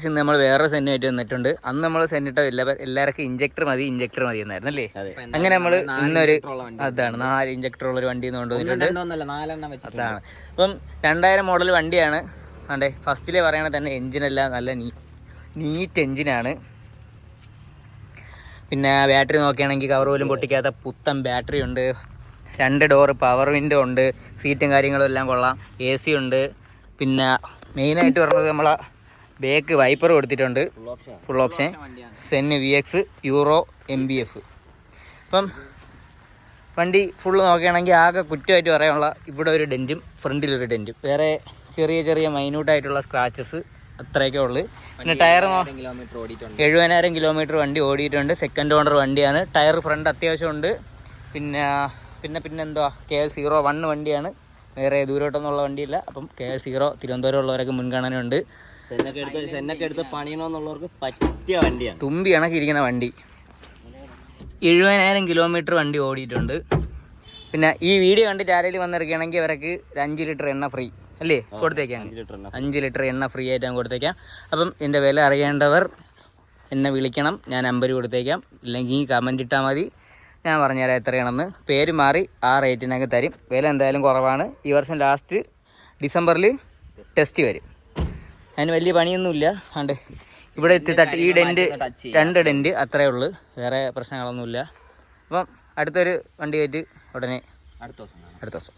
ഇന്ന് നമ്മൾ വേറെ സെന്നുമായിട്ട് വന്നിട്ടുണ്ട്. അന്ന് നമ്മൾ സെന്നിട്ട എല്ലാവർക്കും ഇഞ്ചക്ടർ മതി എന്നായിരുന്നു അല്ലേ? അങ്ങനെ നമ്മൾ ഇന്നൊരു 4 ഇഞ്ചക്ടർ ഉള്ള ഒരു വണ്ടി കൊണ്ടുവന്നിട്ടുണ്ട്. അതാണ് അപ്പം 2000 മോഡൽ വണ്ടിയാണ്. അതെ, ഫസ്റ്റിലെ പറയണത് തന്നെ എഞ്ചിനെല്ലാം നല്ല നീറ്റ് എഞ്ചിനാണ്. പിന്നെ ബാറ്ററി നോക്കുകയാണെങ്കിൽ കവർ പോലും പൊട്ടിക്കാത്ത പുത്തൻ ബാറ്ററി ഉണ്ട്. 2 ഡോറ് പവർ വിൻഡോ ഉണ്ട്. സീറ്റും കാര്യങ്ങളും എല്ലാം കൊള്ളാം. AC ഉണ്ട്. പിന്നെ മെയിനായിട്ട് പറഞ്ഞത് നമ്മളെ ബേക്ക് വൈപ്പർ കൊടുത്തിട്ടുണ്ട്, full option. Zen VX euro MBF. അപ്പം വണ്ടി ഫുള്ള് നോക്കുകയാണെങ്കിൽ ആകെ കുറ്റമായിട്ട് പറയാനുള്ള ഇവിടെ ഒരു ഡെൻറ്റും ഫ്രണ്ടിലൊരു ഡെൻറ്റും, വേറെ ചെറിയ മൈന്യൂട്ടായിട്ടുള്ള സ്ക്രാച്ചസ് അത്രയൊക്കെ ഉള്ളു. പിന്നെ ടയർ 70,000 കിലോമീറ്റർ വണ്ടി ഓടിയിട്ടുണ്ട്. സെക്കൻഡ് ഓണർ വണ്ടിയാണ്. ടയർ ഫ്രണ്ട് അത്യാവശ്യമുണ്ട്. പിന്നെ എന്തുവാ KL01 വണ്ടിയാണ്. വേറെ ദൂരോട്ടൊന്നുള്ള വണ്ടിയില്ല. അപ്പം KL0 തിരുവനന്തപുരം ഉള്ളവരൊക്കെ മുൻഗണനയുണ്ട്. പറ്റിയ വണ്ടിയാണ്. തുമ്പി കണക്കിരിക്കുന്ന വണ്ടി. 70,000 കിലോമീറ്റർ വണ്ടി ഓടിയിട്ടുണ്ട്. പിന്നെ ഈ വീഡിയോ കണ്ടിട്ട് ആരെങ്കിലും വന്നിറക്കുകയാണെങ്കിൽ അവർക്ക് 5 ലിറ്റർ എണ്ണ ഫ്രീ അല്ലേ കൊടുത്തേക്കാം. 5 ലിറ്റർ എണ്ണ ഫ്രീ ആയിട്ട് ഞാൻ കൊടുത്തേക്കാം. അപ്പം എൻ്റെ വില അറിയേണ്ടവർ എന്നെ വിളിക്കണം, ഞാൻ നമ്പർ കൊടുത്തേക്കാം. ഇല്ലെങ്കിൽ കമൻറ്റ് ഇട്ടാൽ മതി, ഞാൻ പറഞ്ഞുതരാം എത്രയാണെന്ന്. പേര് മാറി ആ റേറ്റിനൊക്കെ തരും. വില എന്തായാലും കുറവാണ്. ഈ വർഷം ലാസ്റ്റ് ഡിസംബറിൽ ടെസ്റ്റ് വരും. അതിന് വലിയ പണിയൊന്നുമില്ല. അതുകൊണ്ട് ഇവിടെ എത്തി തട്ടി ഈ ഡെൻറ്റ് 2 ഡെൻറ്റ് അത്രയേ ഉള്ളൂ, വേറെ പ്രശ്നങ്ങളൊന്നുമില്ല. അപ്പം അടുത്തൊരു വണ്ടി ആയിട്ട് ഉടനെ അടുത്ത ദിവസം